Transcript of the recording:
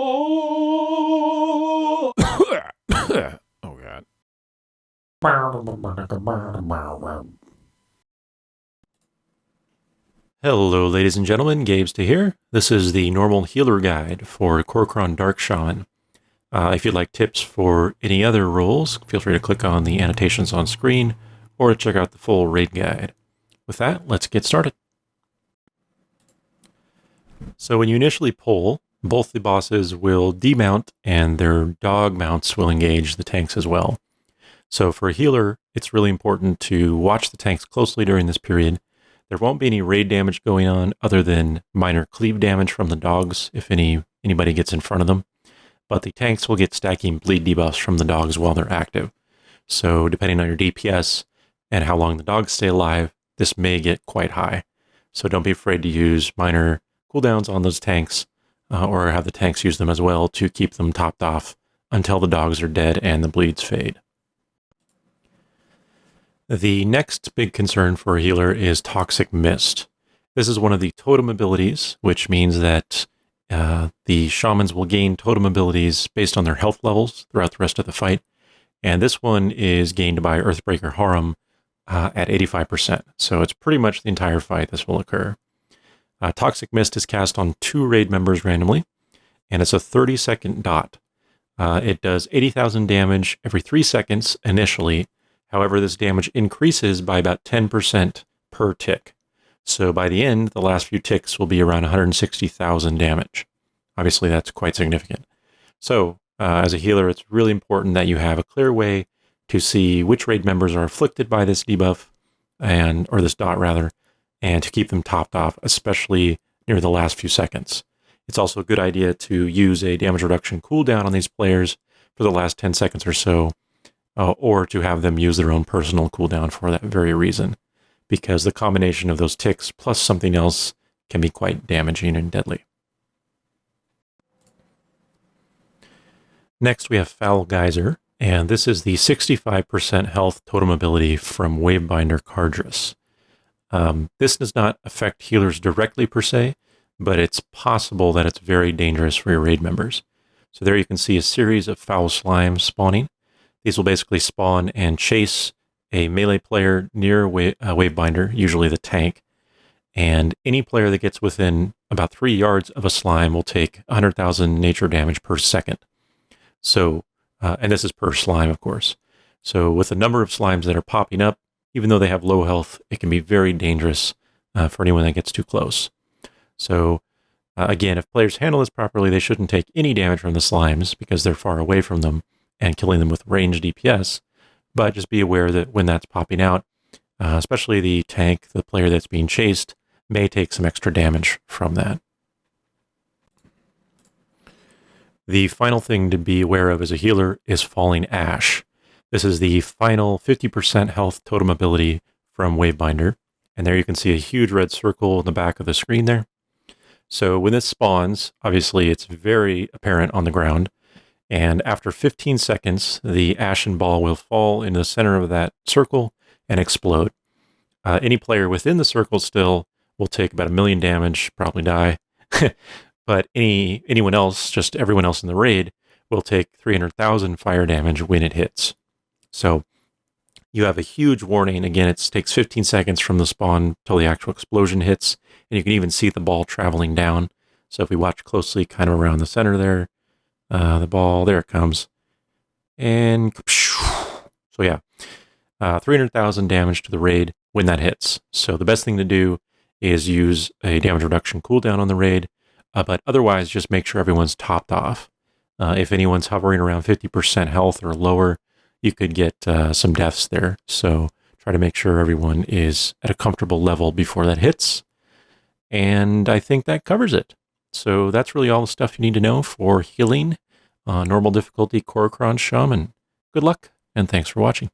Oh, oh God. Hello, ladies and gentlemen. Gabes here. This is the normal healer guide for Kor'kron Dark Shaman. If you'd like tips for any other roles, feel free to click on the annotations on screen or to check out the full raid guide. With that, let's get started. So when you initially pull, both the bosses will demount and their dog mounts will engage the tanks as well. So for a healer, it's really important to watch the tanks closely during this period. There won't be any raid damage going on other than minor cleave damage from the dogs if anybody gets in front of them. But the tanks will get stacking bleed debuffs from the dogs while they're active. So depending on your DPS and how long the dogs stay alive, this may get quite high. So don't be afraid to use minor cooldowns on those tanks or have the tanks use them as well to keep them topped off until the dogs are dead and the bleeds fade. The next big concern for a healer is Toxic Mist. This is one of the totem abilities, which means that the shamans will gain totem abilities based on their health levels throughout the rest of the fight. And this one is gained by Earthbreaker Harem at 85%. So it's pretty much the entire fight this will occur. Toxic Mist is cast on 2 raid members randomly, and it's a 30-second dot. It does 80,000 damage every 3 seconds initially. However, this damage increases by about 10% per tick. So by the end, the last few ticks will be around 160,000 damage. Obviously, that's quite significant. So as a healer, it's really important that you have a clear way to see which raid members are afflicted by this debuff, or this dot rather, and to keep them topped off, especially near the last few seconds. It's also a good idea to use a damage reduction cooldown on these players for the last 10 seconds or so, or to have them use their own personal cooldown for that very reason, because the combination of those ticks plus something else can be quite damaging and deadly. Next, we have Foul Geyser, and this is the 65% health totem ability from Wavebinder Cardress. This does not affect healers directly per se, but it's possible that it's very dangerous for your raid members. So there you can see a series of foul slimes spawning. These will basically spawn and chase a melee player near Wavebinder, usually the tank, and any player that gets within about 3 yards of a slime will take 100,000 nature damage per second. So, and this is per slime, of course. So with the number of slimes that are popping up, even though they have low health, it can be very dangerous for anyone that gets too close. So again, if players handle this properly, they shouldn't take any damage from the slimes because they're far away from them and killing them with ranged DPS. But just be aware that when that's popping out, especially the tank, the player that's being chased, may take some extra damage from that. The final thing to be aware of as a healer is Falling Ash. This is the final 50% health totem ability from Wavebinder. And there you can see a huge red circle in the back of the screen there. So when this spawns, obviously it's very apparent on the ground. And after 15 seconds, the ashen ball will fall into the center of that circle and explode. Any player within the circle still will take about 1 million damage, probably die. But anyone else, just everyone else in the raid, will take 300,000 fire damage when it hits. So you have a huge warning. Again, it takes 15 seconds from the spawn till the actual explosion hits. And you can even see the ball traveling down. So if we watch closely, kind of around the center there, the ball, there it comes. And so yeah, 300,000 damage to the raid when that hits. So the best thing to do is use a damage reduction cooldown on the raid, but otherwise just make sure everyone's topped off. If anyone's hovering around 50% health or lower, you could get some deaths there. So try to make sure everyone is at a comfortable level before that hits. And I think that covers it. So that's really all the stuff you need to know for healing normal difficulty Kor'kron Shaman. Good luck, and thanks for watching.